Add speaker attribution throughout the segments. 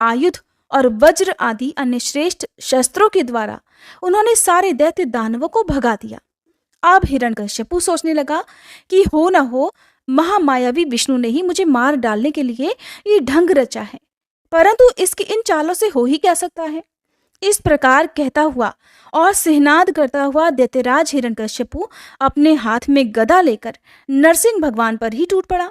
Speaker 1: आयुध और वज्र आदि अन्य श्रेष्ठ शस्त्रों के द्वारा उन्होंने सारे दैत्य दानवों को भगा दिया। अब हिरण्यकश्यपु सोचने लगा कि हो न हो महामायावी विष्णु ने ही मुझे मार डालने के लिए ये ढंग रचा है, परंतु इसकी इन चालों से हो ही क्या सकता है। इस प्रकार कहता हुआ और सिहनाद करता हुआ दैत्यराज हिरण्यकश्यपु अपने हाथ में गदा लेकर नरसिंह भगवान पर ही टूट पड़ा।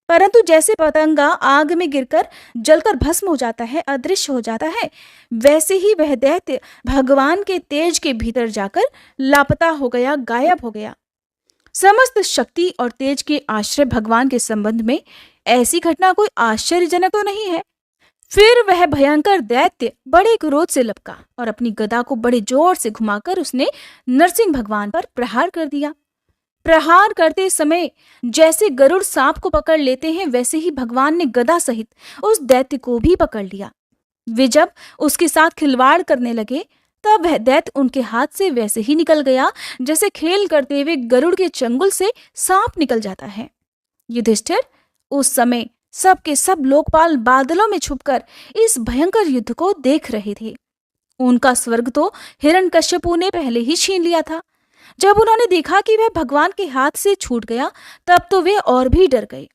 Speaker 1: परंतु जैसे पतंगा आग में गिरकर जलकर भस्म हो जाता है, अदृश्य हो जाता है, वैसे ही वह दैत्य भगवान के तेज के भीतर जाकर लापता हो गया, गायब हो गया। समस्त शक्ति और तेज के आश्रय भगवान के संबंध में ऐसी घटना कोई आश्चर्यजनक तो नहीं है। फिर वह भयंकर दैत्य बड़े क्रोध से लपका और अपनी गदा को बड़े जोर से घुमाकर उसने नरसिंह भगवान पर प्रहार कर दिया। प्रहार करते समय जैसे गरुड़ सांप को पकड़ लेते हैं, वैसे ही भगवान ने गदा सहित उस दैत्य को भी पकड़ लिया। वे जब उसके साथ खिलवाड़ करने लगे तब वह दैत्य उनके हाथ से वैसे ही निकल गया जैसे खेल करते हुए गरुड़ के चंगुल से सांप निकल जाता है। युधिष्ठिर उस समय सब के सब लोकपाल बादलों में छुपकर इस भयंकर युद्ध को देख रहे थे। उनका स्वर्ग तो हिरण्यकश्यपु ने पहले ही छीन लिया था। जब उन्होंने देखा कि वह भगवान के हाथ से छूट गया, तब तो वे और भी डर गए।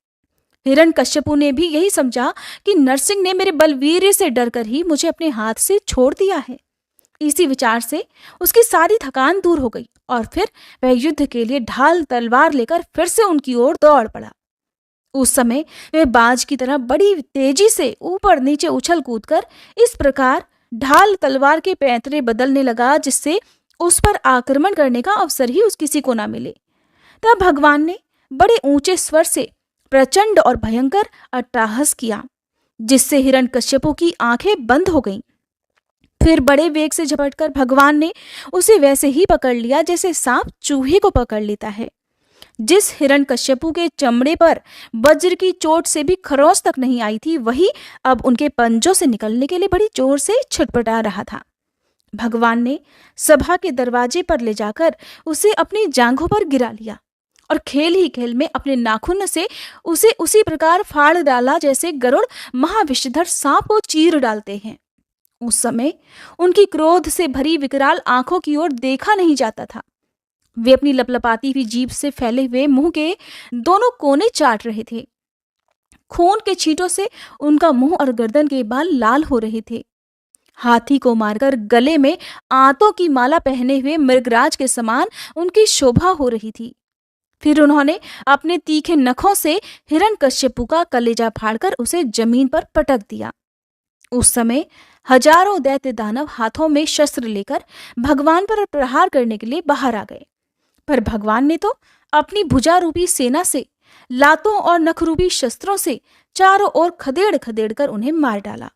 Speaker 1: हिरण्यकश्यपु ने भी यही समझा कि नरसिंह ने मेरे बलवीर्य से डरकर ही मुझे अपने हाथ से छोड़ दिया है। इसी विचार से उसकी सारी थकान दूर हो गई और फिर वह युद्ध के लिए ढाल तलवार लेकर फिर से उनकी ओर दौड़ पड़ा। उस समय वह बाज की तरह बड़ी तेजी से ऊपर नीचे उछल कूदकर इस प्रकार ढाल तलवार के पैंतरे बदलने लगा जिससे उस पर आक्रमण करने का अवसर ही उस किसी को ना मिले। तब भगवान ने बड़े ऊंचे स्वर से प्रचंड और भयंकर अट्टहास किया, जिससे हिरण्यकश्यपु की आंखें बंद हो गईं। फिर बड़े वेग से झपटकर भगवान ने उसे वैसे ही पकड़ लिया जैसे सांप चूहे को पकड़ लेता है। जिस हिरण्यकश्यपु के चमड़े पर वज्र की चोट से भी खरोंच तक नहीं आई थी, वही अब उनके पंजों से निकलने के लिए बड़ी जोर से छटपटा रहा था। भगवान ने सभा के दरवाजे पर ले जाकर उसे अपनी जांघों पर गिरा लिया और खेल ही खेल में अपने नाखून से उसे उसी प्रकार फाड़ डाला जैसे गरुड़ महाविषधर सांप को चीर डालते हैं। उस समय उनकी क्रोध से भरी विकराल आंखों की ओर देखा नहीं जाता था। वे अपनी लपलपाती हुई जीभ से फैले हुए मुंह के दोनों कोने चाट रहे थे। खून के छींटों से उनका मुंह और गर्दन के बाल लाल हो रहे थे। हाथी को मारकर गले में आंतों की माला पहने हुए मृगराज के समान उनकी शोभा हो रही थी। फिर उन्होंने अपने तीखे नखों से हिरण्यकश्यपु का कलेजा फाड़कर उसे जमीन पर पटक दिया। उस समय हजारों दैत्य दानव हाथों में शस्त्र लेकर भगवान पर प्रहार करने के लिए बाहर आ गए, पर भगवान ने तो अपनी भुजा रूपी सेना से, लातों और नखरूपी शस्त्रों से चारों ओर खदेड़ खदेड़ कर उन्हें मार डाला।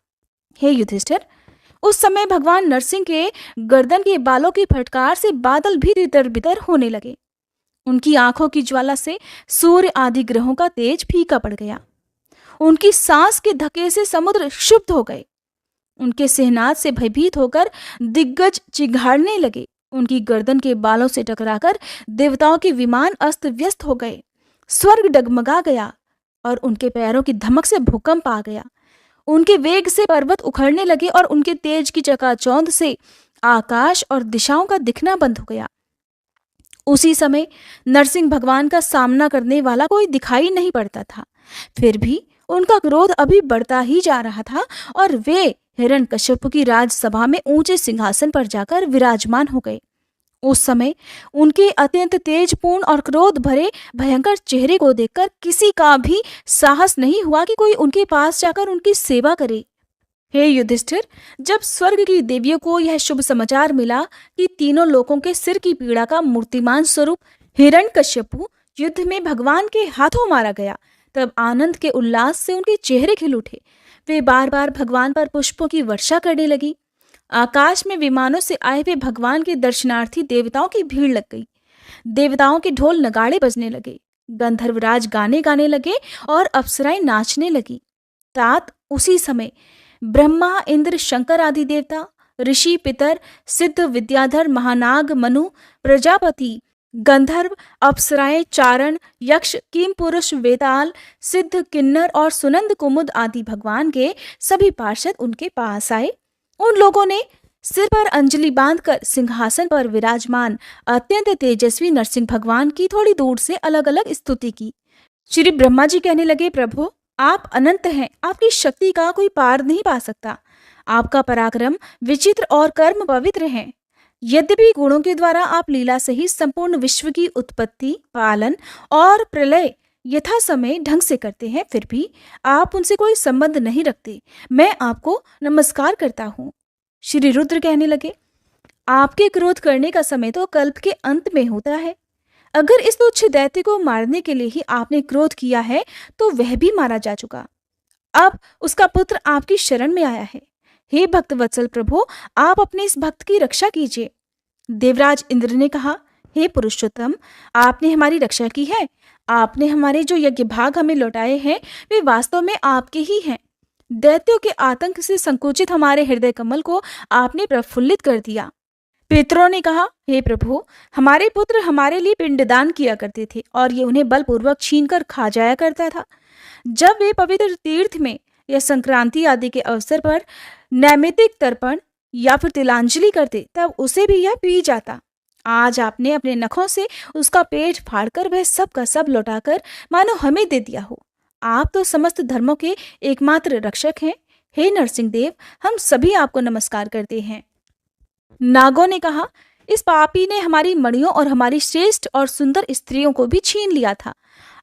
Speaker 1: हे युधिष्ठिर, उस समय भगवान नरसिंह के गर्दन के बालों की फटकार से बादल भी तितर बितर होने लगे। उनकी आंखों की ज्वाला से सूर्य आदि ग्रहों का तेज फीका पड़ गया। उनकी सांस के धक्के से समुद्र क्षुब्ध हो गए। उनके सिहनाद से भयभीत होकर दिग्गज चिघाड़ने लगे। उनकी गर्दन के बालों से टकराकर देवताओं के विमान अस्त व्यस्त हो गए। स्वर्ग डगमगा गया और उनके पैरों की धमक से भूकंप आ गया। उनके वेग से पर्वत उखड़ने लगे और उनके तेज की चकाचौंध से आकाश और दिशाओं का दिखना बंद हो गया। उसी समय नरसिंह भगवान का सामना करने वाला कोई दिखाई नहीं पड़ता था। फिर भी उनका क्रोध अभी बढ़ता ही जा रहा था और वे हिरण्यकश्यपु की राजसभा में ऊंचे सिंहासन पर जाकर विराजमान हो गए। उस समय उनके अत्यंत तेजपूर्ण और क्रोध भरे भयंकर चेहरे को देखकर किसी का भी साहस नहीं हुआ कि कोई उनके पास जाकर उनकी सेवा करे। हे युधिष्ठिर, जब स्वर्ग की देवियों को यह शुभ समाचार मिला कि तीनों लोकों के सिर की पीड़ा का मूर्तिमान स्वरूप हिरण्यकश्यपु युद्ध में भगवान के हाथों मारा गया, तब आनंद के उल्लास से उनके चेहरे खिल उठे। वे बार बार भगवान पर पुष्पों की वर्षा करने लगी। आकाश में विमानों से आए हुए भगवान के दर्शनार्थी देवताओं की भीड़ लग गई। देवताओं के ढोल नगाड़े बजने लगे, गंधर्वराज गाने गाने लगे और अप्सराएं नाचने लगी। तात उसी समय ब्रह्मा, इंद्र, शंकर आदि देवता, ऋषि, पितर, सिद्ध, विद्याधर, महानाग, मनु, प्रजापति, गंधर्व, अप्सराएं, चारण, यक्ष, किम पुरुष, वेताल, सिद्ध, किन्नर और सुनंद कुमुद आदि भगवान के सभी पार्षद उनके पास आए। उन लोगों ने सिर पर अंजलि बांधकर सिंहासन पर विराजमान अत्यंत तेजस्वी नरसिंह भगवान की थोड़ी दूर से अलग अलग स्तुति की। श्री ब्रह्मा जी कहने लगे, प्रभु आप अनंत हैं, आपकी शक्ति का कोई पार नहीं पा सकता। आपका पराक्रम विचित्र और कर्म पवित्र है। यद्यपि गुणों के द्वारा आप लीला से ही संपूर्ण विश्व की उत्पत्ति, पालन और प्रलय यथा समय ढंग से करते हैं, फिर भी आप उनसे कोई संबंध नहीं रखते। मैं आपको नमस्कार करता हूँ। श्री रुद्र कहने लगे, आपके क्रोध करने का समय तो कल्प के अंत में होता है। अगर इस तुच्छ दैत्य को मारने के लिए ही आपने क्रोध किया है तो वह भी मारा जा चुका। अब उसका पुत्र आपकी शरण में आया है। हे भक्त वत्सल प्रभु, आप अपने इस भक्त की रक्षा कीजिए। देवराज इंद्र ने कहा, हे पुरुषोत्तम, आपने हमारी रक्षा की है। आपने हमारे जो यज्ञ भाग हमें लौटाए हैं वे वास्तव में आपके ही हैं। दैत्यों के आतंक से संकुचित हमारे हृदय कमल को आपने प्रफुल्लित कर दिया। पितरों ने कहा, हे प्रभु, हमारे पुत्र हमारे लिए पिंडदान किया करते थे और ये उन्हें बलपूर्वक छीनकर खा जाया करता था। जब वे पवित्र तीर्थ में या संक्रांति आदि के अवसर पर नैमित्तिक तर्पण या फिर तिलांजलि करते तब उसे भी यह पी जाता। आज आपने अपने नखों से उसका पेट फाड़कर वह सब का सब लौटाकर मानो हमें दे दिया हो। आप तो समस्त धर्मों के एकमात्र रक्षक हैं। हे नरसिंह देव, हम सभी आपको नमस्कार करते हैं। नागों ने कहा, इस पापी ने हमारी मणियों और हमारी श्रेष्ठ और सुंदर स्त्रियों को भी छीन लिया था।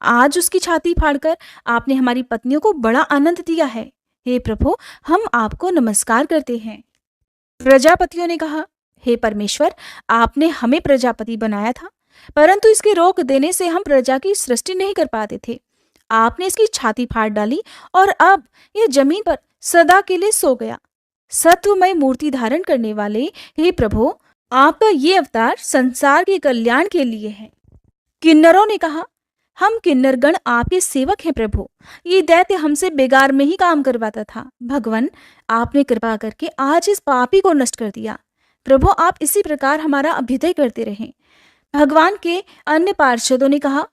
Speaker 1: आज उसकी छाती फाड़कर आपने हमारी पत्नियों को बड़ा आनंद दिया है। हे प्रभु, हम आपको नमस्कार करते हैं। प्रजापतियों ने कहा, हे परमेश्वर, आपने हमें प्रजापति बनाया था, परंतु इसके रोक देने से हम प्रजा की सृष्टि नहीं कर पाते थे। आपने इसकी छाती फाड़ डाली और अब यह जमीन पर सदा के लिए सो गया। सत्वमय मूर्ति धारण करने वाले हे प्रभु, आपका ये अवतार संसार के कल्याण के लिए है। किन्नरों ने कहा, हम किन्नरगण आपके सेवक हैं प्रभु। ये दैत्य हमसे बेगार में ही काम करवाता था। भगवान, आपने कृपा करके आज इस पापी को नष्ट कर दिया। प्रभु, आप इसी प्रकार हमारा अभ्युदय करते रहें। भगवान के अन्य पार्षदों ने कहा,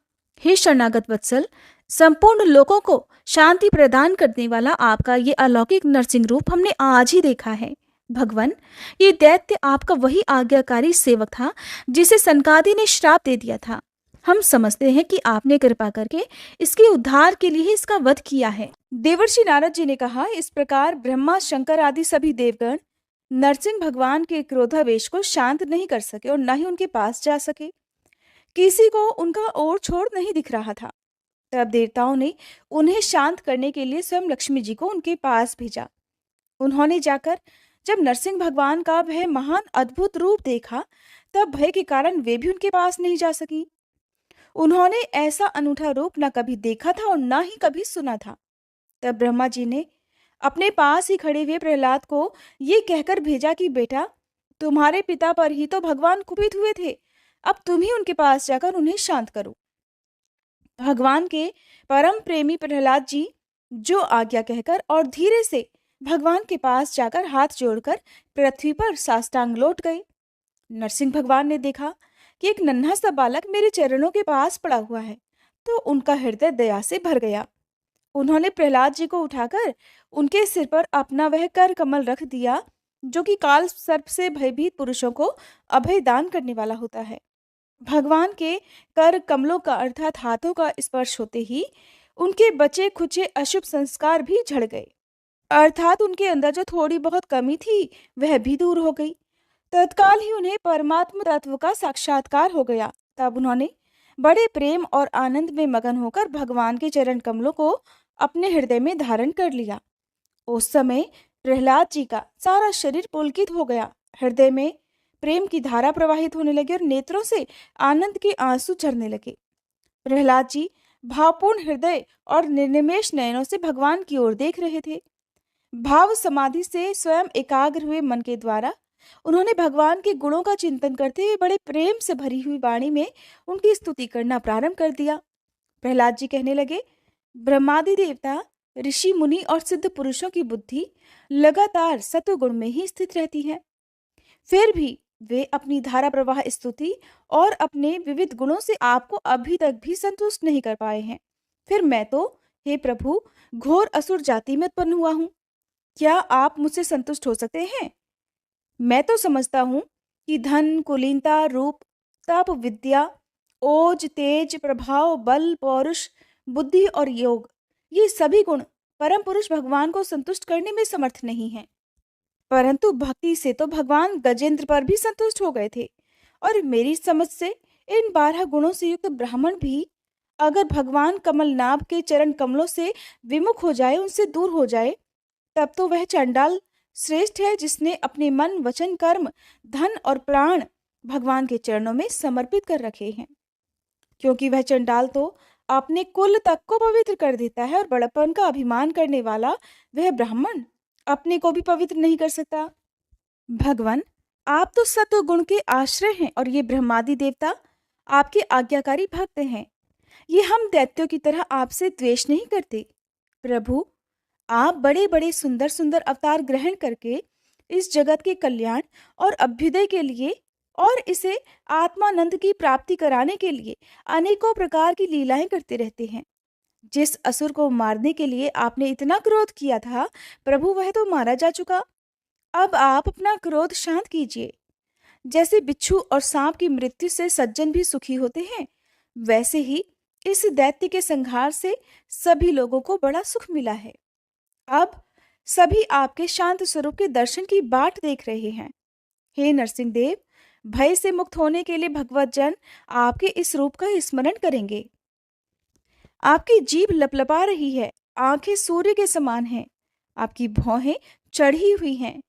Speaker 1: हे शरणागत वत्सल, संपूर्ण लोगों को शांति प्रदान करने वाला आपका ये अलौकिक नरसिंह रूप हमने आज ही देखा है। भगवान, ये दैत्य आपका वही आज्ञाकारी सेवक था जिसे सनकादि ने श्राप दे दिया था। हम समझते हैं कि आपने कृपा करके इसके उद्धार के लिए इसका वध किया है। देवर्षि नारद जी ने कहा, इस प्रकार ब्रह्मा, शंकर आदि सभी देवगण नरसिंह भगवान के क्रोधावेश को शांत नहीं कर सके और न ही उनके पास जा सके। किसी को उनका ओर छोड़ नहीं दिख रहा था। तब देवताओं ने उन्हें शांत करने के लिए स्वयं लक्ष्मी जी को उनके पास भेजा। उन्होंने जाकर जब नरसिंह भगवान का वह महान अद्भुत रूप देखा, तब भय के कारण वे भी उनके पास नहीं जा सकी। उन्होंने ऐसा अनूठा रूप न कभी देखा था और न ही कभी सुना था। तब ब्रह्मा जी ने अपने पास ही खड़े हुए प्रहलाद को ये कहकर भेजा कि बेटा, तुम्हारे पिता पर ही तो भगवान कुपित हुए थे। अब तुम ही उनके पास जाकर उन्हें शांत करो। भगवान के परम प्रेमी प्रहलाद जी जो आज्ञा कहकर और धीरे से भगवान के पास जाकर हाथ जोड़कर पृथ्वी पर साष्टांग लौट गए। नरसिंह भगवान ने देखा कि एक नन्हा सा बालक मेरे चरणों के पास पड़ा हुआ है, तो उनका हृदय दया से भर गया। उन्होंने प्रहलाद जी को उठाकर उनके सिर पर अपना वह कर कमल रख दिया, जो कि काल सर्प से भयभीत पुरुषों को अभय दान करने वाला होता है। भगवान के कर कमलों का अर्थात हाथों का स्पर्श होते ही उनके बचे खुचे अशुभ संस्कार भी झड़ गए, अर्थात उनके अंदर जो थोड़ी बहुत कमी थी वह भी दूर हो गई। तत्काल ही उन्हें परमात्म तत्व का साक्षात्कार हो गया। तब उन्होंने बड़े प्रेम और आनंद में मगन होकर भगवान के चरण कमलों को अपने हृदय में धारण कर लिया। उस समय प्रहलाद जी का सारा शरीर पुलकित हो गया। हृदय में प्रेम की धारा प्रवाहित होने लगी और नेत्रों से आनंद के आंसू झरने लगे। प्रहलाद जी भावपूर्ण हृदय और निर्निमेष नयनों से भगवान की ओर देख रहे थे। भाव समाधि से स्वयं एकाग्र हुए मन के द्वारा उन्होंने भगवान के गुणों का चिंतन करते हुए बड़े प्रेम से भरी हुई वाणी में उनकी स्तुति करना प्रारंभ कर दिया। प्रहलाद जी कहने लगे, ब्रह्मादि देवता, ऋषि, मुनि और सिद्ध पुरुषों की बुद्धि लगातार सत्वगुण में ही स्थित रहती है। फिर भी वे अपनी धारा प्रवाह स्तुति और अपने विविध गुणों से आपको अभी तक भी संतुष्ट नहीं कर पाए हैं। फिर मैं तो, हे प्रभु, घोर असुर जाति में उत्पन्न हुआ हूँ। क्या आप मुझसे संतुष्ट हो सकते हैं? मैं तो समझता हूँ कि धन, कुलीनता, रूप, तप, विद्या, ओज, तेज, प्रभाव, बल, पौरुष, बुद्धि और योग, ये सभी गुण परम पुरुष भगवान को संतुष्ट करने में समर्थ नहीं हैं। परंतु भक्ति से तो भगवान गजेंद्र पर भी संतुष्ट हो गए थे। और मेरी समझ से इन 12 गुणों से युक्त ब्राह्मण भी अगर भगवान कमलनाभ के चरण कमलों से विमुख हो जाए, उनसे दूर हो जाए, तब तो वह चंडाल श्रेष्ठ है जिसने अपने मन, वचन, कर्म, धन और प्राण भगवान के चरणों में समर्पित कर रखे हैं। क्योंकि वह चंडाल तो अपने कुल तक को पवित्र कर देता है और बड़प्पन का अभिमान करने वाला वह ब्राह्मण अपने को भी पवित्र नहीं कर सकता। भगवान, आप तो सत्व गुण के आश्रय हैं और ये ब्रह्मादि देवता आपके आज्ञाकारी भक्त हैं। ये हम दैत्यों की तरह आपसे द्वेष नहीं करते। प्रभु, आप बड़े बड़े सुंदर सुंदर अवतार ग्रहण करके इस जगत के कल्याण और अभ्युदय के लिए और इसे आत्मानंद की प्राप्ति कराने के लिए अनेकों प्रकार की लीलाएं करते रहते हैं। जिस असुर को मारने के लिए आपने इतना क्रोध किया था, प्रभु, वह तो मारा जा चुका। अब आप अपना क्रोध शांत कीजिए। जैसे बिच्छू और सांप की मृत्यु से सज्जन भी सुखी होते हैं, वैसे ही इस दैत्य के संहार से सभी लोगों को बड़ा सुख मिला है। अब सभी आपके शांत स्वरूप के दर्शन की बाट देख रहे हैं। हे नरसिंह देव, भय से मुक्त होने के लिए भगवत जन आपके इस रूप का स्मरण करेंगे। आपकी जीभ लपलपा रही है, आंखें सूर्य के समान हैं, आपकी भौहें चढ़ी हुई हैं,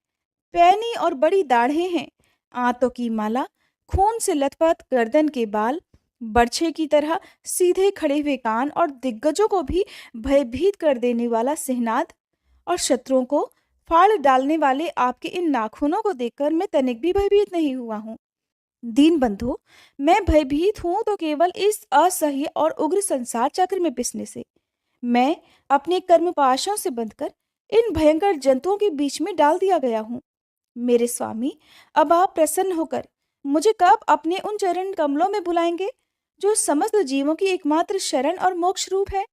Speaker 1: पैनी और बड़ी दाढ़ें हैं, आंतों की माला, खून से लथपथ गर्दन के बाल, बर्छे की तरह सीधे खड़े हुए कान और दिग्गजों को भी भयभीत कर देने वाला सिहनाद और शत्रुओं को फाड़ डालने वाले आपके इन नाखूनों को देखकर मैं तनिक भी भयभीत नहीं हुआ हूँ। दीन बंधु, मैं भयभीत हूँ तो केवल इस असह्य और उग्र संसार चक्र में पिसने से। मैं अपने कर्म पाशों से बंधकर इन भयंकर जंतुओं के बीच में डाल दिया गया हूँ। मेरे स्वामी, अब आप प्रसन्न होकर मुझे कब अपने उन चरण कमलों में बुलाएंगे जो समस्त जीवों की एकमात्र शरण और मोक्ष रूप है?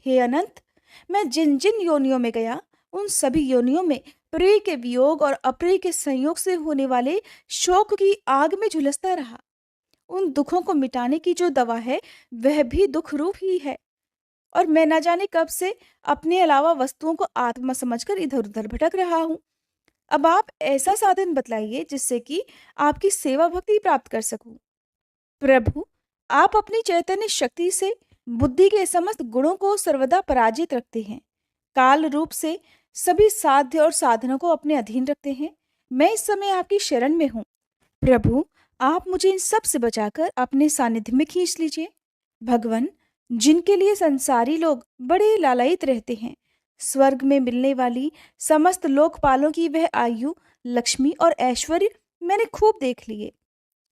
Speaker 1: हे अनंत, मैं जिन जिन योनियों में गया, उन सभी योनियों में प्रिय के वियोग और अप्रिय के संयोग से होने वाले शोक की आग में झुलसता रहा। उन दुखों को मिटाने की जो दवा है, वह भी दुख रूप ही है। और मैं न जाने कब से अपने अलावा वस्तुओं को आत्मा समझकर इधर उधर भटक रहा हूँ। अब आप ऐसा साधन बतलाइए जिससे कि आपकी सेवा भक्ति प्राप्त कर सकूं। प्रभु, आप अपनी चैतन्य शक्ति से बुद्धि के समस्त गुणों को सर्वदा पराजित रखते हैं, काल रूप से सभी साध्य और साधनों को अपने अधीन रखते हैं। मैं इस समय आपकी शरण में हूँ। प्रभु, आप मुझे इन सब से बचाकर अपने सानिध्य में खींच लीजिए। भगवान, जिनके लिए संसारी लोग बड़े लालायित रहते हैं, स्वर्ग में मिलने वाली समस्त लोकपालों की वह आयु, लक्ष्मी और ऐश्वर्य मैंने खूब देख लिए।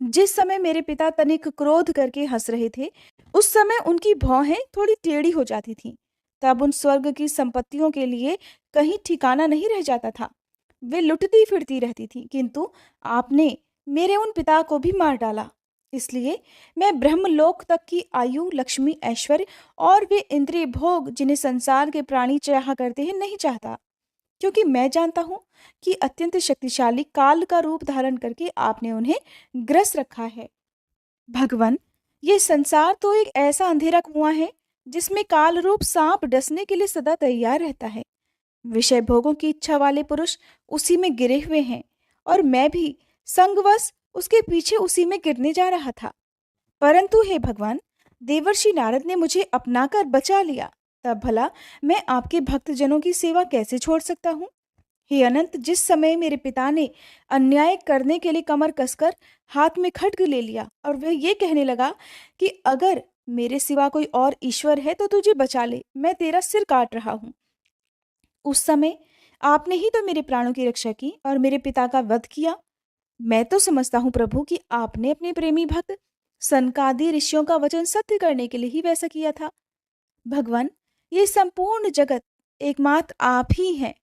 Speaker 1: जिस समय मेरे पिता तनिक क्रोध करके हंस रहे थे, उस समय उनकी भौहें थोड़ी टेढ़ी हो जाती थीं। तब उन स्वर्ग की संपत्तियों के लिए कहीं ठिकाना नहीं रह जाता था। वे लुटती फिरती रहती थीं, किंतु आपने मेरे उन पिता को भी मार डाला। इसलिए मैं ब्रह्मलोक तक की आयु, लक्ष्मी, ऐश्वर्य और वे इंद्रिय भोग जिन्हें संसार के प्राणी चाहा करते हैं नहीं चाहता, क्योंकि मैं जानता हूँ कि अत्यंत शक्तिशाली काल का रूप धारण करके आपने उन्हें ग्रस रखा है। भगवान, ये संसार तो एक ऐसा अंधेरा कुआं है जिसमें काल रूप सांप डसने के लिए सदा तैयार रहता है। विषय भोगों की इच्छा वाले पुरुष उसी में गिरे हुए हैं और मैं भी संगवश उसके पीछे उसी में गिरने जा रहा था। परंतु हे भगवान, देवर्षि नारद ने मुझे अपनाकर बचा लिया, तब भला मैं आपके भक्तजनों की सेवा कैसे छोड़ सकता हूँ? हे अनंत, जिस समय मेरे पिता ने अन्याय करने के लिए कमर कसकर हाथ में खड्ग ले लिया और वह ये कहने लगा कि अगर मेरे सिवा कोई और ईश्वर है तो तुझे बचा ले, मैं तेरा सिर काट रहा हूँ, उस समय आपने ही तो मेरे प्राणों की रक्षा की और मेरे पिता का वध किया। मैं तो समझता हूँ प्रभु कि आपने अपने प्रेमी भक्त सनकादि ऋषियों का वचन सत्य करने के लिए ही वैसा किया था। भगवान, ये संपूर्ण जगत एकमात्र आप ही हैं,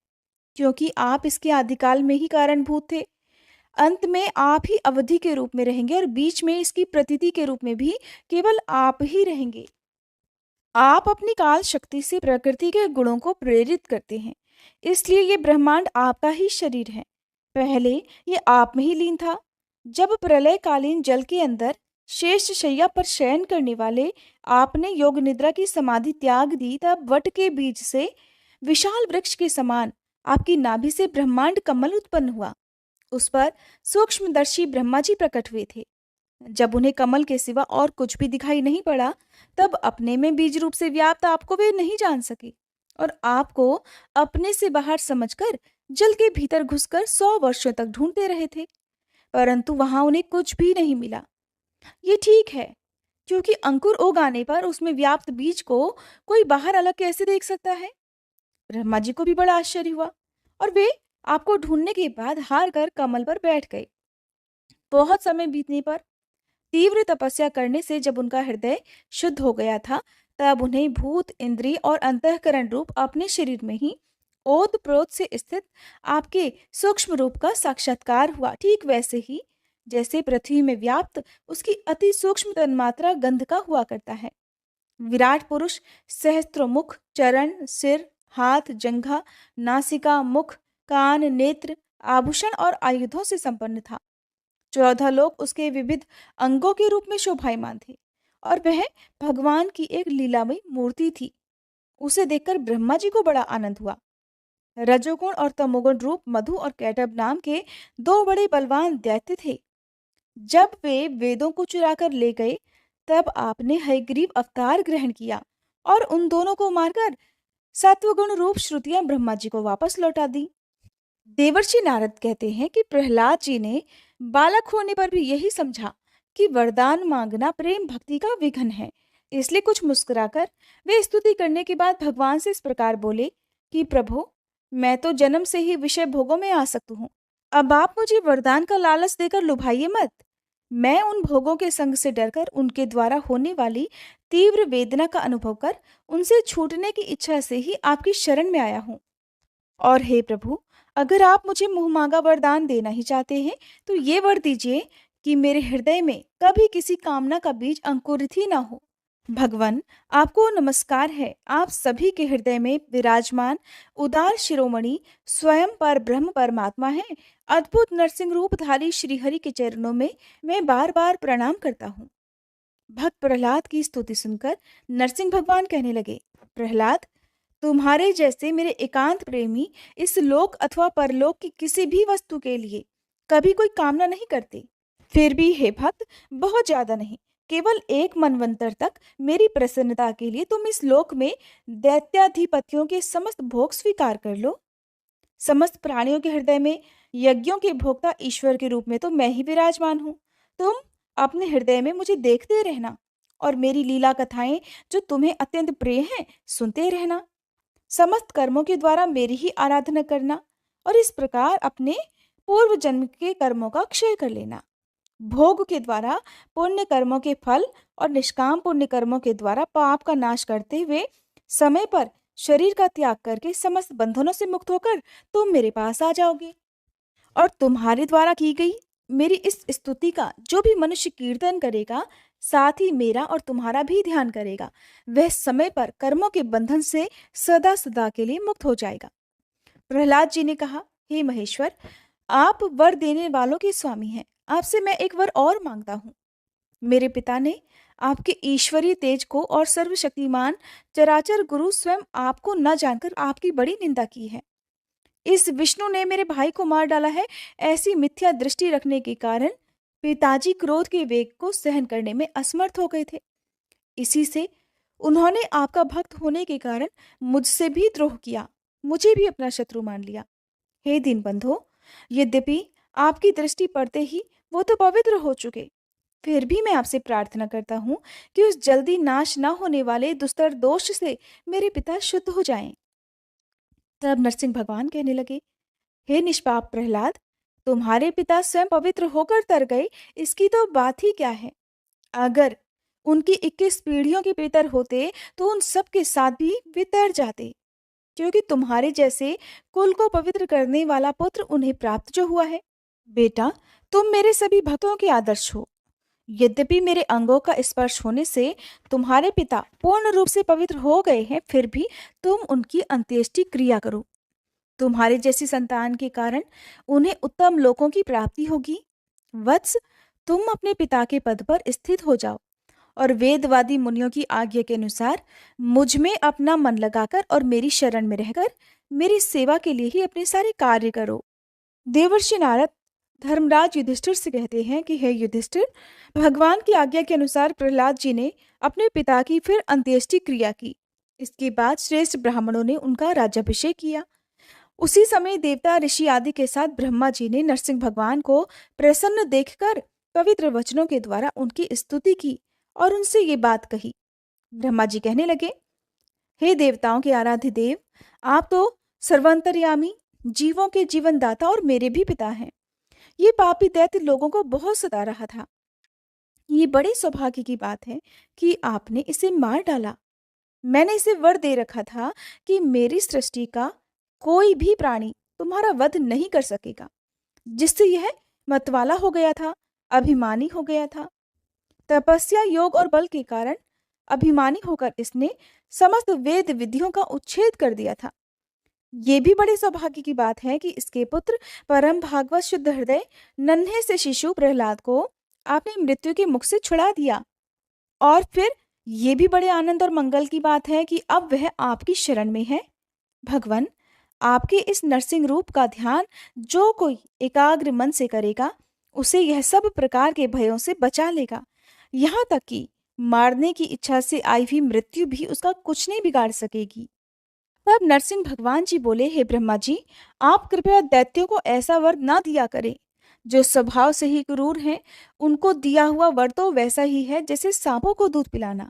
Speaker 1: क्योंकि आप इसके आदिकाल में ही कारणभूत थे। अंत में आप ही अवधि के रूप में रहेंगे और बीच में इसकी प्रतीति के रूप में भी केवल आप ही रहेंगे। आप अपनी काल शक्ति से प्रकृति के गुणों को प्रेरित करते हैं, इसलिए ये ब्रह्मांड आपका ही शरीर है। पहले ये आप में ही लीन था। जब प्रलयकालीन जल के अंदर शेष शैया पर शयन करने वाले आपने योग निद्रा की समाधि त्याग दी, तब वट के बीज से विशाल वृक्ष के समान आपकी नाभि से ब्रह्मांड कमल उत्पन्न हुआ। उस पर सूक्ष्मदर्शी ब्रह्मा जी प्रकट हुए थे। जब उन्हें कमल के सिवा और कुछ भी दिखाई नहीं पड़ा, तब अपने में बीज रूप से व्याप्त आपको वे नहीं जान सके और आपको अपने से बाहर समझकर जल के भीतर घुसकर 100 वर्षों तक ढूंढते रहे थे, परंतु वहां उन्हें कुछ भी नहीं मिला। ये ठीक है, क्योंकि अंकुर उग आने पर उसमें व्याप्त बीज को कोई बाहर अलग कैसे देख सकता है। ब्रह्मा जी को भी बड़ा आश्चर्य हुआ और वे आपको ढूंढने के बाद हार कर कमल पर बैठ गए। बहुत समय बीतने पर तीव्र तपस्या करने से जब उनका हृदय शुद्ध हो गया था, तब उन्हें भूत, इंद्रिय और अंतःकरण रूप अपने शरीर में ही ओत प्रोत से स्थित आपके सूक्ष्म रूप का साक्षात्कार हुआ। ठीक वैसे ही जैसे पृथ्वी में व्याप्त उसकी अति सूक्ष्म तन्मात्रा गंध का हुआ करता है। विराट पुरुष सहस्त्रोमुख, चरण, सिर, हाथ, जंघा, नासिका, मुख, कान, नेत्र, आभूषण और आयुधों से संपन्न था। 14 लोग उसके विविध अंगों के रूप में शोभायमान थे और वह भगवान की एक लीलामयी मूर्ति थी। उसे देखकर ब्रह्मा जी को बड़ा आनंद हुआ। रजोगुण और तमोगुण रूप मधु और कैटब नाम के दो बड़े बलवान दैत्य थे। जब वे वेदों को चुरा कर ले गए, तब आपने हयग्रीव अवतार ग्रहण किया और उन दोनों को मारकर सत्वगुण रूप श्रुतियां ब्रह्मा जी को वापस लौटा दी। देवर्षि नारद कहते हैं कि प्रहलाद जी ने बालक होने पर भी यही समझा कि वरदान मांगना प्रेम भक्ति का विघ्न है, इसलिए कुछ मुस्कुराकर वे स्तुति करने के बाद भगवान से इस प्रकार बोले कि प्रभु, मैं तो जन्म से ही विषय भोगों में आसक्त हूँ। अब आप मुझे वरदान का लालच देकर लुभाइए मत। मैं उन भोगों के संग से डरकर उनके द्वारा होने वाली तीव्र वेदना का अनुभव कर उनसे छूटने की इच्छा से ही आपकी शरण में आया हूँ। और हे प्रभु, अगर आप मुझे मुँहमांगा वरदान देना ही चाहते हैं, तो ये वर दीजिए कि मेरे हृदय में कभी किसी कामना का बीज अंकुरित ही ना हो। भगवान, आपको नमस्कार है। आप सभी के हृदय में विराजमान उदार शिरोमणि स्वयं पर ब्रह्म परमात्मा है। अद्भुत नरसिंह रूपधारी श्रीहरि के चरणों में मैं बार बार प्रणाम करता हूँ। भक्त प्रहलाद की स्तुति सुनकर नरसिंह भगवान कहने लगे, प्रहलाद, तुम्हारे जैसे मेरे एकांत प्रेमी इस लोक अथवा परलोक की किसी भी वस्तु के लिए कभी कोई कामना नहीं करते। फिर भी हे भक्त, बहुत ज्यादा नहीं, केवल एक मनवंतर तक मेरी प्रसन्नता के लिए तुम इस लोक में दैत्याधिपतियों के समस्त भोग स्वीकार कर लो। समस्त प्राणियों के हृदय में यज्ञों के भोक्ता ईश्वर के रूप में तो मैं ही विराजमान हूँ। तुम अपने हृदय में मुझे देखते रहना और मेरी लीला कथाएं जो तुम्हें अत्यंत प्रिय हैं सुनते रहना। समस्त कर्मों के द्वारा मेरी ही आराधना करना और इस प्रकार अपने पूर्व जन्म के कर्मों का क्षय कर लेना। भोग के द्वारा पुण्य कर्मों के फल और निष्काम पुण्य कर्मों के द्वारा पाप का नाश करते हुए समय पर शरीर का त्याग करके समस्त बंधनों से मुक्त होकर तुम मेरे पास आ जाओगे और तुम्हारे द्वारा की गई मेरी इस स्तुति का जो भी मनुष्य कीर्तन करेगा, साथ ही मेरा और तुम्हारा भी ध्यान करेगा, वह समय पर कर्मों के बंधन से सदा सदा के लिए मुक्त हो जाएगा। प्रहलाद जी ने कहा, हे महेश्वर, आप वर देने वालों के स्वामी हैं। आपसे मैं एक वर और मांगता हूँ। मेरे पिता ने आपके ईश्वरीय तेज को और सर्वशक्तिमान चराचर गुरु स्वयं आपको न जानकर आपकी बड़ी निंदा की है। इस विष्णु ने मेरे भाई को मार डाला है, ऐसी मिथ्या दृष्टि रखने के कारण पिताजी क्रोध के वेग को सहन करने में असमर्थ हो गए थे। इसी से उन्होंने आपका भक्त होने के कारण मुझसे भी द्रोह किया, मुझे भी अपना शत्रु मान लिया। हे दीनबंधो, यद्यपि आपकी दृष्टि पड़ते ही वो तो पवित्र हो चुके, फिर भी मैं आपसे प्रार्थना करता हूँ कि उस जल्दी नाश न होने वाले दुस्तर दोष से मेरे पिता शुद्ध हो जाएं। तब नरसिंह भगवान कहने लगे, हे निष्पाप प्रहलाद, तुम्हारे पिता स्वयं पवित्र होकर तर गए, इसकी तो बात ही क्या है। अगर उनकी 21 पीढ़ियों के पितर होते तो उन सब के साथ भी वे तर जाते, क्योंकि तुम्हारे जैसे कुल को पवित्र करने वाला पुत्र उन्हें प्राप्त जो हुआ है। बेटा, तुम मेरे सभी भक्तों के आदर्श हो। यद्यपि मेरे अंगों का स्पर्श होने से तुम्हारे पिता पूर्ण रूप से पवित्र हो गए हैं, फिर भी तुम उनकी अंत्येष्टि क्रिया करो। तुम्हारे जैसी संतान के कारण उन्हें उत्तम लोकों की प्राप्ति होगी। वत्स, तुम अपने पिता के पद पर स्थित हो जाओ और वेदवादी मुनियों की आज्ञा के अनुसार मुझ में अपना मन लगाकर और मेरी शरण में रहकर मेरी सेवा के लिए ही अपने सारे कार्य करो। देवर्षि नारद धर्मराज युधिष्ठिर से कहते हैं कि हे युधिष्ठिर, भगवान की आज्ञा के अनुसार प्रहलाद जी ने अपने पिता की फिर अंत्येष्टि क्रिया की। इसके बाद श्रेष्ठ ब्राह्मणों ने उनका राज्याभिषेक किया। उसी समय देवता ऋषि आदि के साथ ब्रह्मा जी ने नरसिंह भगवान को प्रसन्न देखकर पवित्र वचनों के द्वारा उनकी स्तुति की और उनसे ये बात कही। ब्रह्मा जी कहने लगे, हे देवताओं के आराध्य देव, आप तो सर्वांतर्यामी, जीवों के जीवन दाता और मेरे भी पिता हैं। ये पापी दैत्य लोगों को बहुत सता रहा था। ये बड़े सौभाग्य की बात है कि आपने इसे मार डाला। मैंने इसे वर दे रखा था कि मेरी सृष्टि का कोई भी प्राणी तुम्हारा वध नहीं कर सकेगा, जिससे यह मतवाला हो गया था, अभिमानी हो गया था। तपस्या, योग और बल के कारण अभिमानी होकर इसने समस्त वेद विधियों का उच्छेद कर दिया था। ये भी बड़े सौभाग्य की बात है कि इसके पुत्र परम भागवत शुद्ध हृदय नन्हे से शिशु प्रहलाद को आपने मृत्यु के मुख से छुड़ा दिया। और फिर ये भी बड़े आनंद और मंगल की बात है कि अब वह आपकी शरण में है। भगवान, आपके इस नरसिंह रूप का ध्यान जो कोई एकाग्र मन से करेगा, उसे यह सब प्रकार के भयों से बचा लेगा। यहाँ तक कि मारने की इच्छा से आई हुई मृत्यु भी उसका कुछ नहीं बिगाड़ सकेगी। तब नरसिंह भगवान जी बोले, हे ब्रह्मा जी, आप कृपया दैत्यों को ऐसा वर ना दिया करें। जो स्वभाव से ही क्रूर हैं, उनको दिया हुआ वर तो वैसा ही है जैसे सांपों को दूध पिलाना।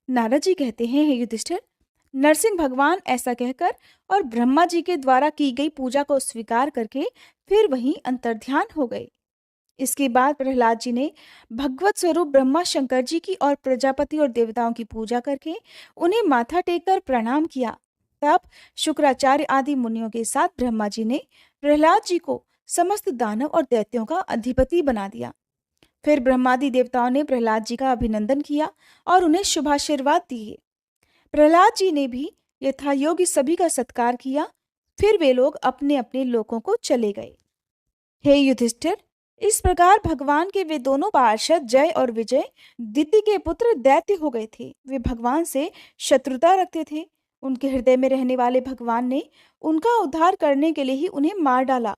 Speaker 1: नारद जी कहते हैं, हे युधिष्ठिर, नरसिंह भगवान ऐसा कहकर और ब्रह्मा जी के द्वारा की गई पूजा को स्वीकार करके फिर वहीं अंतर्ध्यान हो गए। इसके बाद प्रहलाद जी ने भगवत स्वरूप ब्रह्मा शंकर जी की और प्रजापति और देवताओं की पूजा करके उन्हें माथा टेककर प्रणाम किया। तब शुक्राचार्य आदि मुनियों के साथ ब्रह्मा जी ने प्रहलाद जी को समस्त दानव और दैत्यों का अधिपति बना दिया। फिर ब्रह्मादि देवताओं ने प्रहलाद जी का अभिनंदन किया और उन्हें शुभाशीर्वाद दिए। प्रहलाद जी ने भी यथायोग्य सभी का सत्कार किया। फिर वे लोग अपने अपने लोकों को चले गए। हे युधिष्ठिर, इस प्रकार भगवान के वे दोनों पार्षद जय और विजय दिति के पुत्र दैत्य हो गए थे। वे भगवान से शत्रुता रखते थे। उनके हृदय में रहने वाले भगवान ने उनका उद्धार करने के लिए ही उन्हें मार डाला।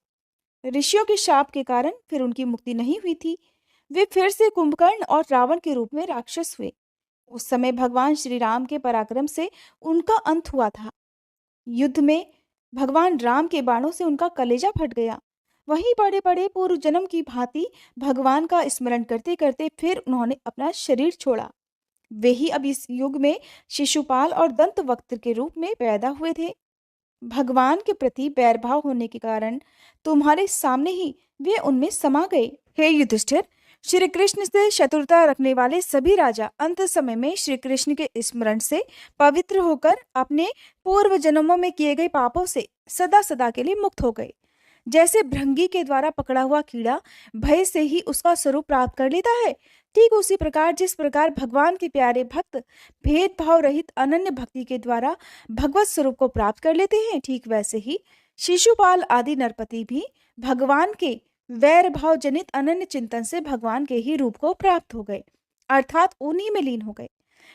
Speaker 1: ऋषियों के शाप के कारण फिर उनकी मुक्ति नहीं हुई थी। वे फिर से कुंभकर्ण और रावण के रूप में राक्षस हुए। उस समय भगवान श्री राम के पराक्रम से उनका अंत हुआ था। युद्ध में भगवान राम के बाणों से उनका कलेजा फट गया। वहीं बड़े बड़े पूर्व जन्म की भांति भगवान का स्मरण करते करते फिर उन्होंने अपना शरीर छोड़ा। वे ही अब इस युग में शिशुपाल और दंतवक्त्र के रूप में पैदा हुए थे। भगवान के प्रति बैरभाव होने के कारण तुम्हारे सामने ही वे उनमें समा गए। हे युधिष्ठिर, श्री कृष्ण से शत्रुता रखने वाले सभी राजा अंत समय में श्री कृष्ण के स्मरण से पवित्र होकर अपने पूर्व जन्मों में किए गए पापों से सदा सदा के लिए मुक्त हो गए। जैसे भृंगी के द्वारा पकड़ा हुआ कीड़ा भय से ही उसका स्वरूप प्राप्त कर लेता है, ठीक उसी प्रकार जिस प्रकार भगवान के प्यारे भक्त भेदभाव रहित अनन्य भक्ति के द्वारा भगवत स्वरूप को प्राप्त कर लेते हैं, ठीक वैसे ही शिशुपाल आदि नरपति भी भगवान के वैर भाव जनित अनन्य चिंतन से भगवान के ही रूप को प्राप्त हो गए, अर्थात उन्हीं में लीन हो गए।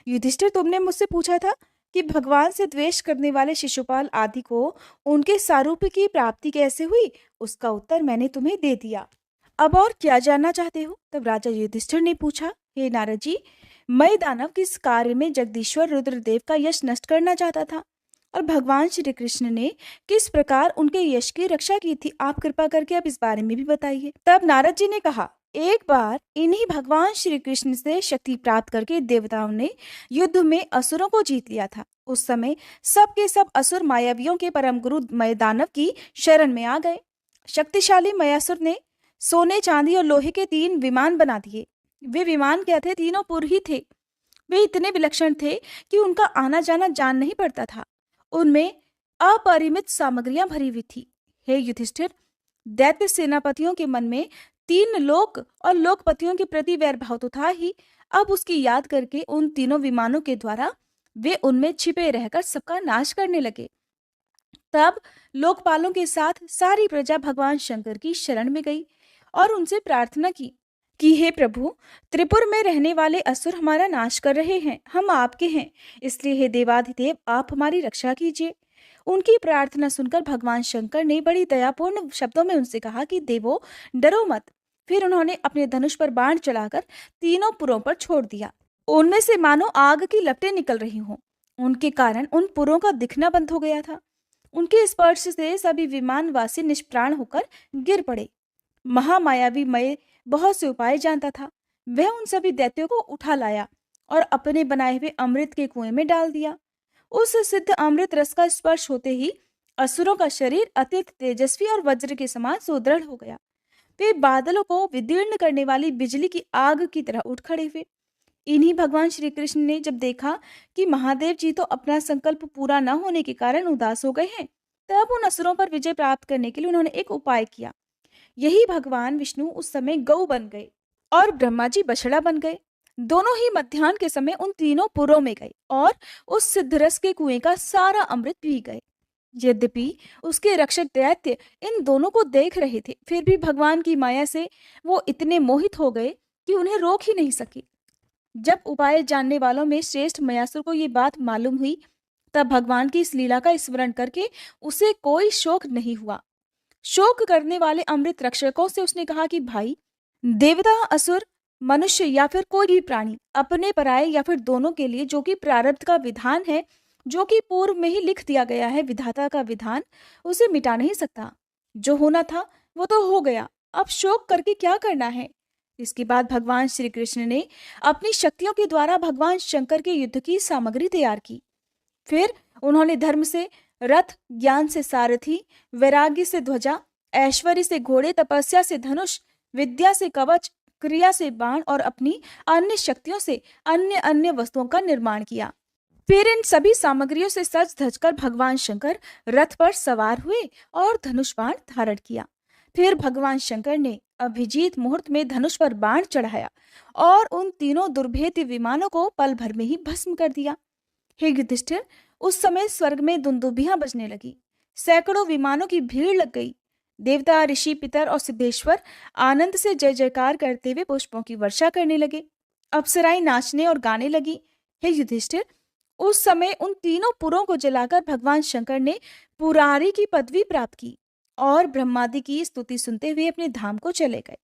Speaker 1: युधिष्ठिर, तुमने मुझसे पूछा था कि भगवान से द्वेष करने वाले शिशुपाल आदि को उनके सारूप्य की प्राप्ति कैसे हुई। उसका उत्तर मैंने तुम्हें दे दिया। अब और क्या जानना चाहते हो? तब राजा युधिष्ठिर ने पूछा, हे नारद जी, मैं दानव किस कार्य में जगदीश्वर रुद्रदेव का यश नष्ट करना चाहता था और भगवान श्री कृष्ण ने किस प्रकार उनके यश की रक्षा की थी? आप कृपा करके अब इस बारे में भी बताइए। तब नारद जी ने कहा, एक बार इन्हीं भगवान श्री कृष्ण से शक्ति प्राप्त करके देवताओं ने युद्ध में असुरों को जीत लिया था। उस समय सब के सब असुर मायावियों के परम गुरु मय दानव की शरण में आ गए। शक्तिशाली मयासुर ने सोने, चांदी और लोहे के 3 विमान बना दिए। वे विमान क्या थे? तीनों पुर ही थे। वे इतने विलक्षण थे कि उनका आना जाना जान नहीं पड़ता था। उनमें अपरिमित सामग्रियां भरी हुई थी। हे युधिष्ठिर, दैत्य सेनापतियों के मन में तीन लोक और लोकपतियों के प्रति वैर भाव तो था ही, अब उसकी याद करके उन तीनों विमानों के द्वारा वे उनमें छिपे रहकर सबका नाश करने लगे। तब लोकपालों के साथ सारी प्रजा भगवान शंकर की शरण में गई और उनसे प्रार्थना की कि हे प्रभु, त्रिपुर में रहने वाले असुर हमारा नाश कर रहे हैं, हम आपके हैं, इसलिए हे देवाधिदेव आप हमारी रक्षा कीजिए। उनकी प्रार्थना सुनकर भगवान शंकर ने बड़ी दयापूर्ण शब्दों में उनसे कहा कि देवो, डरो मत। फिर उन्होंने अपने धनुष पर बाण चलाकर तीनों पुरों पर छोड़ दिया। उनमें से मानो आग की लपटें निकल रही हों। उनके कारण उन पुरों का दिखना बंद हो गया था। उनके स्पर्श से सभी विमानवासी निष्प्राण होकर गिर पड़े। महामायावी मय बहुत से उपाय जानता था। वह उन सभी दैत्यों को उठा लाया और अपने बनाए हुए अमृत के कुएं में डाल दिया। उस सिद्ध अमृत रस का स्पर्श होते ही असुरों का शरीर अत्यंत तेजस्वी और वज्र के समान सुदृढ़ हो गया। वे बादलों को विदीर्ण करने वाली बिजली की आग की तरह उठ खड़े हुए। इन्हीं भगवान श्री कृष्ण ने जब देखा कि महादेव जी तो अपना संकल्प पूरा न होने के कारण उदास हो गए हैं, तब उन असुरों पर विजय प्राप्त करने के लिए उन्होंने एक उपाय किया। यही भगवान विष्णु उस समय गौ बन गए और ब्रह्मा जी बछड़ा बन गए। दोनों ही मध्याह्न के समय उन तीनों पुरों में गए और उस सिद्धरस के कुएं का सारा अमृत पी गए। यद्यपि उसके रक्षक दैत्य इन दोनों को देख रहे थे, फिर भी भगवान की माया से वो इतने मोहित हो गए कि उन्हें रोक ही नहीं सके। जब उपाय जानने वालों में श्रेष्ठ मयासुर को ये बात मालूम हुई, तब भगवान की इस लीला का स्मरण करके उसे कोई शोक नहीं हुआ। शोक करने वाले अमृत रक्षकों से उसने कहा कि भाई, देवता, असुर, मनुष्य या फिर कोई भी प्राणी अपने पराये या फिर दोनों के लिए जो कि प्रारब्ध का विधान है, जो कि पूर्व में ही लिख दिया गया है, विधाता का विधान, उसे मिटा नहीं सकता। जो होना था वो तो हो गया, अब शोक करके क्या करना है। इसके बाद भगवान श्री कृष्ण ने अपनी शक्तियों के द्वारा भगवान शंकर के युद्ध की सामग्री तैयार की। फिर उन्होंने धर्म से रथ, ज्ञान से सारथी, वैराग्य से ध्वजा, ऐश्वर्य से घोड़े, तपस्या से धनुष, विद्या से कवच, क्रिया से बाण और अपनी अन्य शक्तियों से अन्य अन्य वस्तुओं का निर्माण किया। फिर इन सभी सामग्रियों से सज धज कर भगवान शंकर रथ पर सवार हुए और धनुष बाण धारण किया। फिर भगवान शंकर ने अभिजीत मुहूर्त में धनुष पर बाण चढ़ाया और उन तीनों दुर्भेद्य विमानों को पल भर में ही भस्म कर दिया। हे युधिष्ठिर, उस समय स्वर्ग में दुंदुभियां बजने लगी, सैकड़ों विमानों की भीड़ लग गई। देवता, ऋषि, पितर और सिद्धेश्वर आनंद से जय जयकार करते हुए पुष्पों की वर्षा करने लगे। अप्सराएं नाचने और गाने लगी। हे युधिष्ठिर, उस समय उन तीनों पुरों को जलाकर भगवान शंकर ने पुरारी की पदवी प्राप्त की और ब्रह्मादि की स्तुति सुनते हुए अपने धाम को चले गए।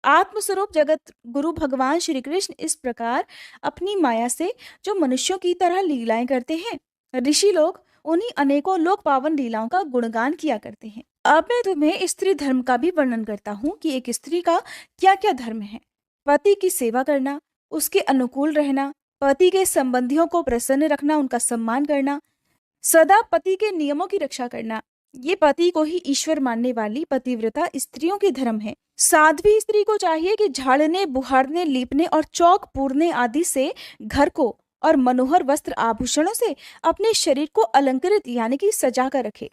Speaker 1: आत्मस्वरूप जगत गुरु भगवान श्री कृष्ण इस प्रकार अपनी माया से जो मनुष्यों की तरह लीलाएं करते हैं, ऋषि लोग उन्हीं अनेकों लोक पावन लीलाओं का गुणगान किया करते हैं। अब मैं तुम्हें स्त्री धर्म का भी वर्णन करता हूँ कि एक स्त्री का क्या क्या धर्म है। पति की सेवा करना, उसके अनुकूल रहना, पति के संबंधियों को प्रसन्न रखना, उनका सम्मान करना, सदा पति के नियमों की रक्षा करना, ये पति को ही ईश्वर मानने वाली पतिव्रता स्त्रियों के धर्म है। साध्वी स्त्री को चाहिए कि झाड़ने, बुहारने, लीपने और चौक पूरने आदि से घर को और मनोहर वस्त्र आभूषणों से अपने शरीर को अलंकृत यानी कि सजा कर रखे,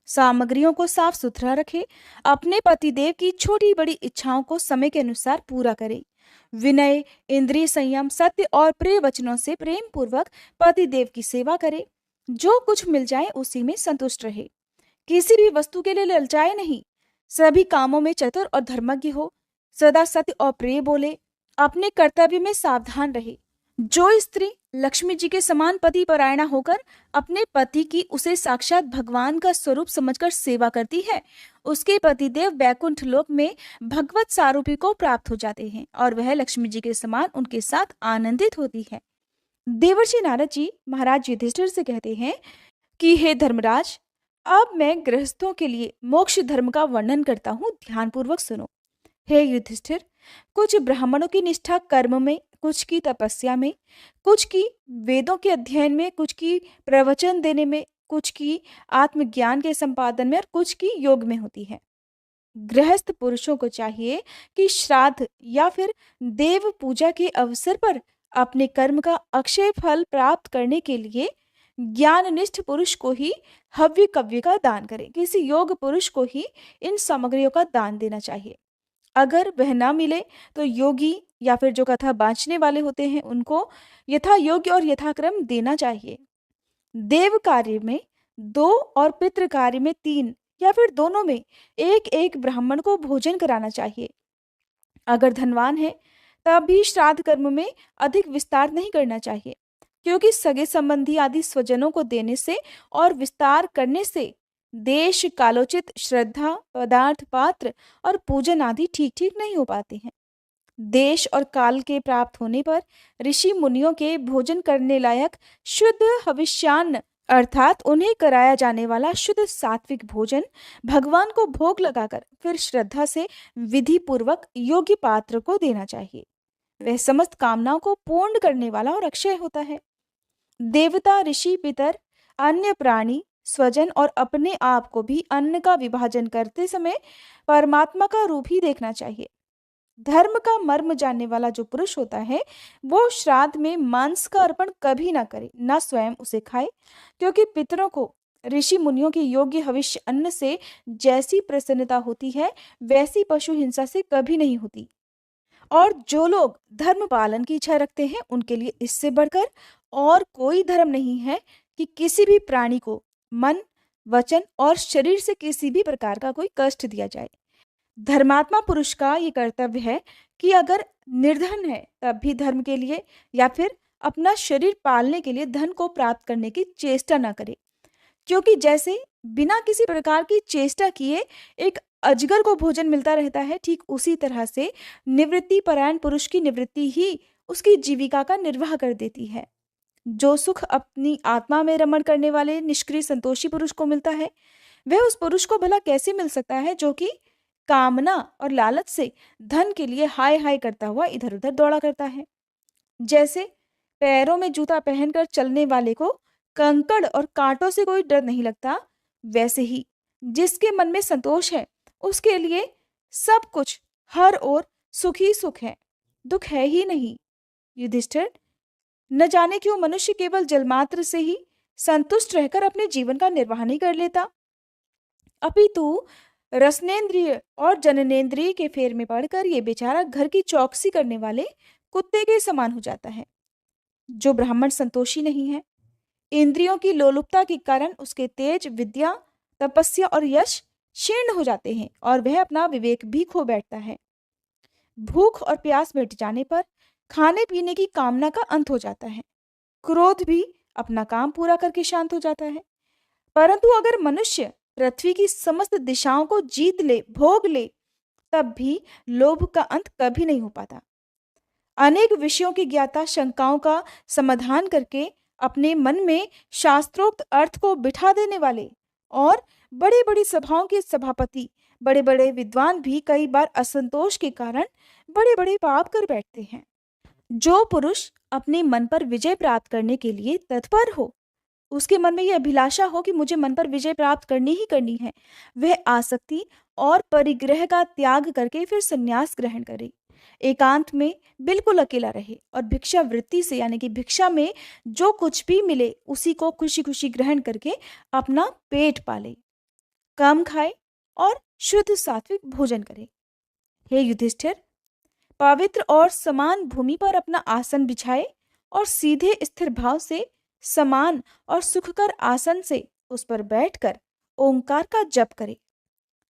Speaker 1: सामग्रियों को साफ सुथरा रखे, अपने पतिदेव की छोटी बड़ी इच्छाओं को समय के अनुसार पूरा करे, विनय, इंद्रिय संयम, सत्य और प्रिय वचनों से प्रेम पूर्वक पतिदेव की सेवा करे, जो कुछ मिल जाए उसी में संतुष्ट रहे, किसी भी वस्तु के लिए ललचाए नहीं, सभी कामों में चतुर और धर्मज्ञ हो, सदा सत्य और प्रिय बोले, अपने कर्तव्य में सावधान रहे। जो स्त्री लक्ष्मी जी के समान पति परायणा होकर अपने पति की उसे साक्षात भगवान का स्वरूप समझकर सेवा करती है, उसके पतिदेव बैकुंठ लोक में भगवत सारूपी को प्राप्त हो जाते हैं और वह लक्ष्मी जी के समान उनके साथ आनंदित होती है। देवर्षि नारद जी महाराज युधिष्ठिर से कहते हैं कि हे धर्मराज, अब मैं गृहस्थों के लिए मोक्ष धर्म का वर्णन करता हूँ, ध्यानपूर्वक सुनो। हे युधिष्ठिर, कुछ ब्राह्मणों की निष्ठा कर्म में, कुछ की तपस्या में, कुछ की वेदों के अध्ययन में, कुछ की प्रवचन देने में, कुछ की आत्मज्ञान के संपादन में और कुछ की योग में होती है। गृहस्थ पुरुषों को चाहिए कि श्राद्ध या फिर देव पूजा के अवसर पर अपने कर्म का अक्षय फल प्राप्त करने के लिए ज्ञाननिष्ठ पुरुष को ही हव्य कव्य का दान करें, किसी योग पुरुष को ही इन सामग्रियों का दान देना चाहिए। अगर वह ना मिले तो योगी या फिर जो कथा बांचने वाले होते हैं उनको यथा योग्य और यथाक्रम देना चाहिए। देव कार्य में 2 और पितृ कार्य में 3 या फिर दोनों में एक एक ब्राह्मण को भोजन कराना चाहिए। अगर धनवान है तब भी श्राद्ध कर्म में अधिक विस्तार नहीं करना चाहिए, क्योंकि सगे संबंधी आदि स्वजनों को देने से और विस्तार करने से देश कालोचित श्रद्धा, पदार्थ, पात्र और पूजन आदि ठीक ठीक नहीं हो पाते हैं। देश और काल के प्राप्त होने पर ऋषि मुनियों के भोजन करने लायक शुद्ध हविष्यान्न अर्थात उन्हें कराया जाने वाला शुद्ध सात्विक भोजन भगवान को भोग लगाकर फिर श्रद्धा से विधि पूर्वक योग्य पात्र को देना चाहिए। वह समस्त कामनाओं को पूर्ण करने वाला और अक्षय होता है। देवता, ऋषि, पितर, अन्य प्राणी, स्वजन और अपने आप को भी अन्न का विभाजन करते समय परमात्मा का रूप ही देखना चाहिए। धर्म का मर्म जानने वाला जो पुरुष होता है वो श्राद्ध में मांस का अर्पण कभी ना करे, ना स्वयं उसे खाए, क्योंकि पितरों को ऋषि मुनियों के योग्य हविष्य अन्न से जैसी प्रसन्नता होती है वैसी पशु हिंसा से कभी नहीं होती। और जो लोग धर्म पालन की इच्छा रखते हैं उनके लिए इससे बढ़कर और कोई धर्म नहीं है कि किसी भी प्राणी को मन, वचन और शरीर से किसी भी प्रकार का कोई कष्ट दिया जाए। धर्मात्मा पुरुष का ये कर्तव्य है कि अगर निर्धन है तब भी धर्म के लिए या फिर अपना शरीर पालने के लिए धन को प्राप्त करने की चेष्टा न करे, क्योंकि जैसे बिना किसी प्रकार की चेष्टा किए एक अजगर को भोजन मिलता रहता है, ठीक उसी तरह से निवृत्ति परायण पुरुष की निवृत्ति ही उसकी जीविका का निर्वाह कर देती है। जो सुख अपनी आत्मा में रमण करने वाले निष्क्रिय संतोषी पुरुष को मिलता है वह उस पुरुष को भला कैसे मिल सकता है जो कि कामना और लालच से धन के लिए हाय हाय करता हुआ इधर उधर दौड़ा करता है। जैसे पैरों में जूता पहनकर चलने वाले को कंकड़ और कांटों से कोई डर नहीं लगता, वैसे ही जिसके मन में संतोष है उसके लिए सब कुछ हर ओर सुख ही सुख है, दुख है ही नहीं। युधिष्ठिर, न जाने क्यों मनुष्य केवल जलमात्र से ही संतुष्ट रहकर अपने जीवन का निर्वाह नहीं कर लेता, अपितु रसनेन्द्रिय और जननेन्द्रिय के फेर में पड़कर ये बेचारा घर की चौकसी करने वाले कुत्ते के समान हो जाता है। जो ब्राह्मण संतोषी नहीं है, इंद्रियों की लोलुपता के कारण उसके तेज, विद्या, तपस्या और यश क्षीण हो जाते हैं और वह अपना विवेक भी खो बैठता है। भूख और प्यास मिट जाने पर खाने पीने की कामना का अंत हो जाता है। क्रोध भी अपना काम पूरा करके शांत हो जाता है। परंतु अगर मनुष्य पृथ्वी की समस्त दिशाओं को जीत ले, भोग ले, तब भी लोभ का अंत कभी नहीं हो पाता। अनेक विषयों की ज्ञाता शंकाओं का समाधान करके अपने मन में शास्त्रोक्त अर्थ को बिठा देने वाले और बड़े बड़ी सभाओं के सभापति, बड़े बड़े विद्वान भी कई बार असंतोष के कारण बड़े बड़े पाप कर बैठते हैं। जो पुरुष अपने मन पर विजय प्राप्त करने के लिए तत्पर हो, उसके मन में यह अभिलाषा हो कि मुझे मन पर विजय प्राप्त करनी ही करनी है, वह आसक्ति और परिग्रह का त्याग करके फिर संन्यास ग्रहण करे, एकांत में बिल्कुल अकेला रहे और भिक्षा वृत्ति से यानी कि भिक्षा में जो कुछ भी मिले उसी को खुशी खुशी ग्रहण करके अपना पेट पाले, कम खाए और शुद्ध सात्विक भोजन करे। हे युधिष्ठिर, पवित्र और समान भूमि पर अपना आसन बिछाए और सीधे स्थिर भाव से समान और सुखकर आसन से उस पर बैठकर ओंकार का जप करे।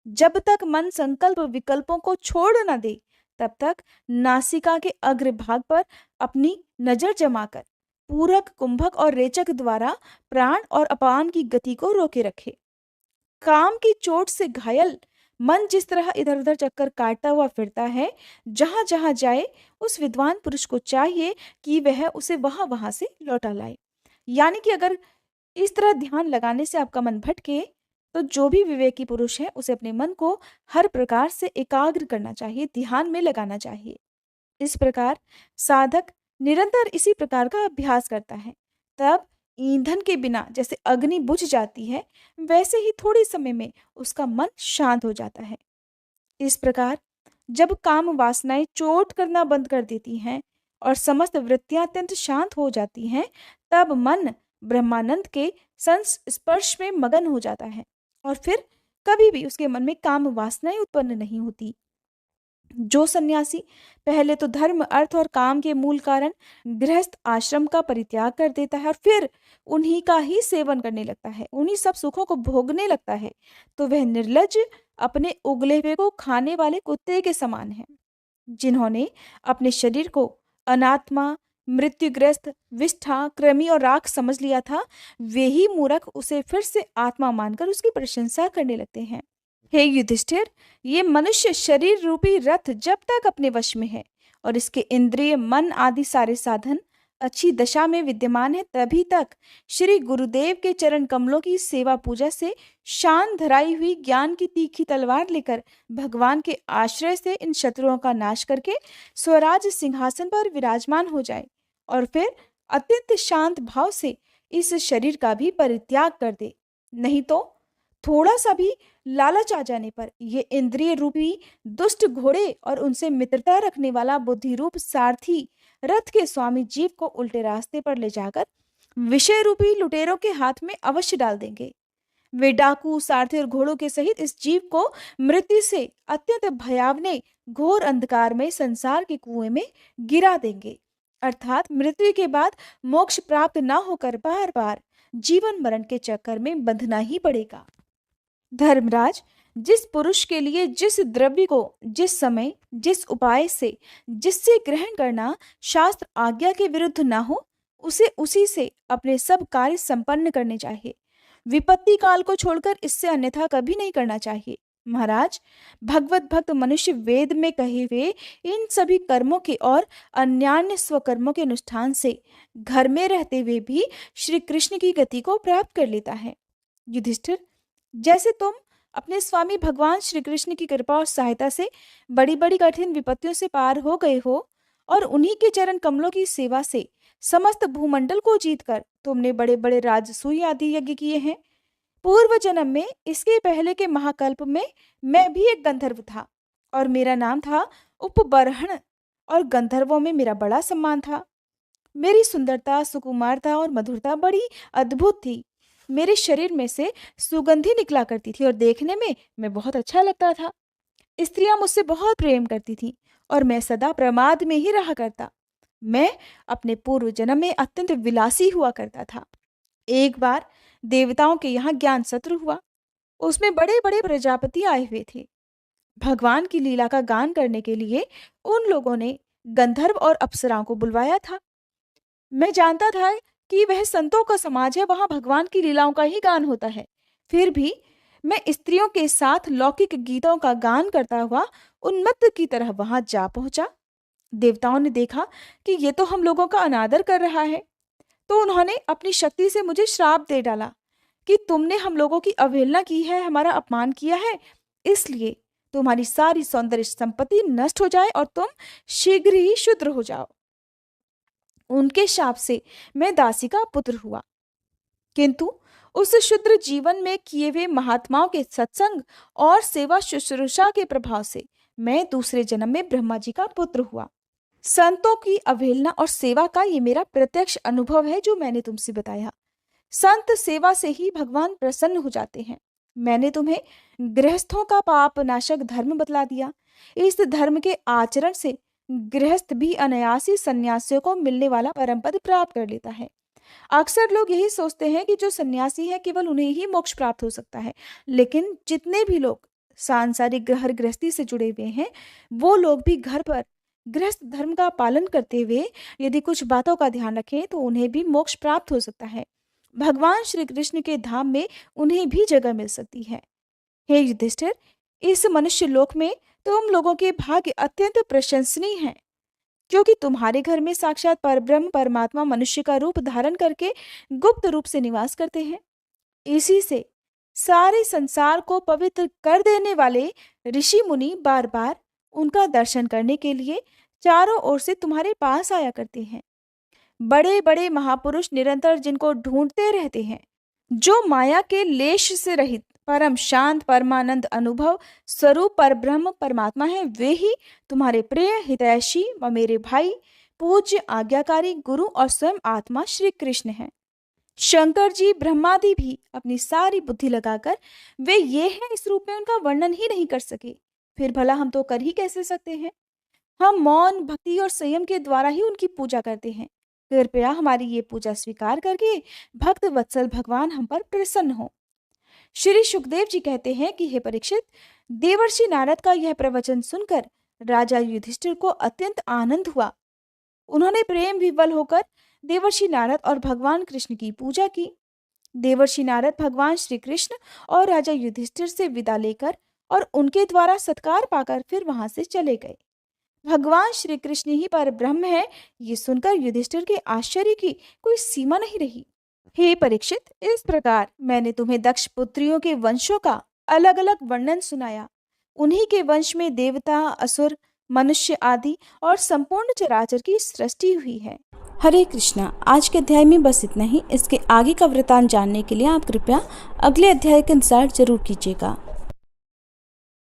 Speaker 1: जब तक मन संकल्प विकल्पों को छोड़ न दे तब तक नासिका के अग्रभाग पर अपनी नजर जमाकर पूरक, कुंभक और रेचक द्वारा प्राण और अपान की गति को रोके रखे। काम की चोट से घायल मन जिस तरह इधर उधर चक्कर काटता हुआ फिरता है, जहां जहां जाए उस विद्वान पुरुष को चाहिए कि वह उसे वहां वहां से लौटा लाए। यानी कि अगर इस तरह ध्यान लगाने से आपका मन भटके तो जो भी विवेकी पुरुष है उसे अपने मन को हर प्रकार से एकाग्र करना चाहिए, ध्यान में लगाना चाहिए। इस प्रकार साधक निरंतर इसी प्रकार का अभ्यास करता है, तब ईंधन के बिना जैसे अग्नि बुझ जाती है वैसे ही थोड़े समय में उसका मन शांत हो जाता है। इस प्रकार जब काम वासनाएं चोट करना बंद कर देती हैं और समस्त वृत्तियां अत्यंत शांत हो जाती हैं, तब मन ब्रह्मानंद के संस्पर्श में मगन हो जाता है और फिर कभी भी उसके मन में काम वासनाएं उत्पन्न नहीं होती। जो सन्यासी पहले तो धर्म, अर्थ और काम के मूल कारण गृहस्थ आश्रम का परित्याग कर देता है और फिर उन्हीं का ही सेवन करने लगता है, उन्हीं सब सुखों को भोगने लगता है, तो वह निर्लज, अपने उगले हुए को खाने वाले कुत्ते के समान है। जिन्होंने अपने शरीर को अनात्मा, मृत्युग्रस्त, विष्ठा, कृमि और राख समझ लिया था, वे ही मूर्ख उसे फिर से आत्मा मानकर उसकी प्रशंसा करने लगते हैं। हे युधिष्ठिर, ये मनुष्य शरीर रूपी रथ जब तक अपने वश में है और इसके इंद्रिय, मन आदि सारे साधन अच्छी दशा में विद्यमान है, तभी तक श्री गुरुदेव के चरण कमलों की सेवा पूजा से शान धराई हुई ज्ञान की तीखी तलवार लेकर भगवान के आश्रय से इन शत्रुओं का नाश करके स्वराज सिंहासन पर विराजमान हो जाए और फिर अत्यंत शांत भाव से इस शरीर का भी परित्याग कर दे। नहीं तो थोड़ा सा भी लालच आ जाने पर ये इंद्रिय रूपी दुष्ट घोड़े और उनसे मित्रता रखने वाला बुद्धि रूप सारथी रथ के स्वामी जीव को उल्टे रास्ते पर ले जाकर विषय रूपी लुटेरों के हाथ में अवश्य डाल देंगे। वे डाकू, सारथी और घोड़ों के सहित इस जीव को मृत्यु से अत्यंत भयावने घोर अंधकार में संसार के कुएं में गिरा देंगे, अर्थात मृत्यु के बाद मोक्ष प्राप्त न होकर बार बार जीवन मरण के चक्कर में बंधना ही पड़ेगा। धर्मराज, जिस पुरुष के लिए जिस द्रव्य को जिस समय, जिस उपाय से, जिससे ग्रहण करना शास्त्र आज्ञा के विरुद्ध ना हो, उसे उसी से अपने सब कार्य संपन्न करने चाहिए। विपत्ति काल को छोड़कर इससे अन्यथा कभी नहीं करना चाहिए। महाराज, भगवत भक्त मनुष्य वेद में कहे हुए इन सभी कर्मों के और अन्यान्य स्वकर्मों के अनुष्ठान से घर में रहते हुए भी श्री कृष्ण की गति को प्राप्त कर लेता है। युधिष्ठिर, जैसे तुम अपने स्वामी भगवान श्री कृष्ण की कृपा और सहायता से बड़ी बड़ी कठिन विपत्तियों से पार हो गए हो और उन्हीं के चरण कमलों की सेवा से समस्त भूमंडल को जीतकर तुमने बड़े बड़े राजसूय आदि यज्ञ किए हैं। पूर्व जन्म में, इसके पहले के महाकल्प में, मैं भी एक गंधर्व था और मेरा नाम था उपबर्हण और गंधर्वों में मेरा बड़ा सम्मान था। मेरी सुंदरता, सुकुमारता और मधुरता बड़ी अद्भुत थी। मेरे शरीर में से सुगंधी निकला करती थी और देखने में मैं बहुत अच्छा लगता था। स्त्रियां मुझसे बहुत प्रेम करती थीं और मैं सदा प्रमाद में ही रहा करता। मैं अपने पूर्व जन्म में अत्यंत विलासी हुआ करता था। एक बार देवताओं के यहाँ ज्ञान सत्र हुआ, उसमें बड़े बड़े प्रजापति आए हुए थे। भगवान की लीला का गान करने के लिए उन लोगों ने गंधर्व और अप्सराओं को बुलवाया था। मैं जानता था कि वह संतों का समाज है, वहां भगवान की लीलाओं का ही गान होता है। फिर भी मैं स्त्रियों के साथ लौकिक गीतों का गान करता हुआ उन्मत्त की तरह वहां जा पहुंचा। देवताओं ने देखा कि ये तो हम लोगों का अनादर कर रहा है, तो उन्होंने अपनी शक्ति से मुझे श्राप दे डाला कि तुमने हम लोगों की अवहेलना की है, हमारा अपमान किया है, इसलिए तुम्हारी सारी सौंदर्य संपत्ति नष्ट हो जाए और तुम शीघ्र ही शूद्र हो जाओ। उनके शाप से मैं दासी का पुत्र हुआ, किंतु उस शूद्र जीवन में किए हुए महात्माओं के सत्संग और सेवा शुश्रूषा के प्रभाव से मैं दूसरे जन्म में ब्रह्मा जी का पुत्र हुआ। संतों की अवहेलना और सेवा का ये मेरा प्रत्यक्ष अनुभव है जो मैंने तुमसे बताया। संत सेवा से ही भगवान प्रसन्न हो जाते हैं। मैंने तुम्हें गृहस्थों का पाप नाशक धर्म बतला दिया। इस धर्म के आचरण से गृहस्थ भी अनायासी सन्यासियों को मिलने वाला परम पद प्राप्त कर लेता है। अक्सर लोग यही सोचते हैं कि जो सन्यासी है केवल उन्हें ही मोक्ष प्राप्त हो सकता है, लेकिन जितने भी लोग सांसारिक गृहस्थी से जुड़े हुए हैं वो लोग भी घर पर गृहस्थ धर्म का पालन करते हुए यदि कुछ बातों का ध्यान रखें तो उन्हें भी मोक्ष प्राप्त हो सकता है। भगवान श्री कृष्ण के धाम में उन्हें भी जगह मिल सकती है। हे युधिष्ठिर, इस मनुष्य लोक में तुम लोगों के भाग्य अत्यंत प्रशंसनीय हैं, क्योंकि तुम्हारे घर में साक्षात परब्रह्म परमात्मा मनुष्य का रूप धारण करके गुप्त रूप से निवास करते हैं। इसी से सारे संसार को पवित्र कर देने वाले ऋषि मुनि बार बार उनका दर्शन करने के लिए चारों ओर से तुम्हारे पास आया करते हैं। बड़े बड़े महापुरुष निरंतर जिनको ढूंढते रहते हैं, जो माया के लेश से रहित परम शांत परमानंद अनुभव स्वरूप परब्रह्म परमात्मा है, वे ही तुम्हारे प्रिय हितैषी व मेरे भाई पूज्य आज्ञाकारी गुरु और स्वयं आत्मा श्री कृष्ण हैं। शंकर जी ब्रह्मादि भी अपनी सारी बुद्धि लगाकर वे ये हैं इस रूप में उनका वर्णन ही नहीं कर सके, फिर भला हम तो कर ही कैसे सकते हैं। हम मौन, भक्ति और संयम के द्वारा ही उनकी पूजा करते हैं। कृपया हमारी ये पूजा स्वीकार करके भक्त वत्सल भगवान हम पर प्रसन्न हो। श्री सुखदेव जी कहते हैं कि हे परीक्षित, देवर्षि नारद का यह प्रवचन सुनकर राजा युधिष्ठिर को अत्यंत आनंद हुआ। उन्होंने प्रेम विवल होकर देवर्षि नारद और भगवान कृष्ण की पूजा की। देवर्षि नारद भगवान श्री कृष्ण और राजा युधिष्ठिर से विदा लेकर और उनके द्वारा सत्कार पाकर फिर वहां से चले गए। भगवान श्री कृष्ण ही पर ब्रह्म है, ये सुनकर युधिष्ठिर के आश्चर्य की कोई सीमा नहीं रही। हे परीक्षित, इस प्रकार मैंने तुम्हें दक्ष पुत्रियों के वंशों का अलग अलग वर्णन सुनाया। उन्हीं के वंश में देवता, असुर, मनुष्य आदि और संपूर्ण चराचर की सृष्टि हुई है। हरे कृष्णा। आज के अध्याय में बस इतना ही। इसके आगे का वृतांत जानने के लिए आप कृपया अगले अध्याय के इंतजार जरूर कीजिएगा।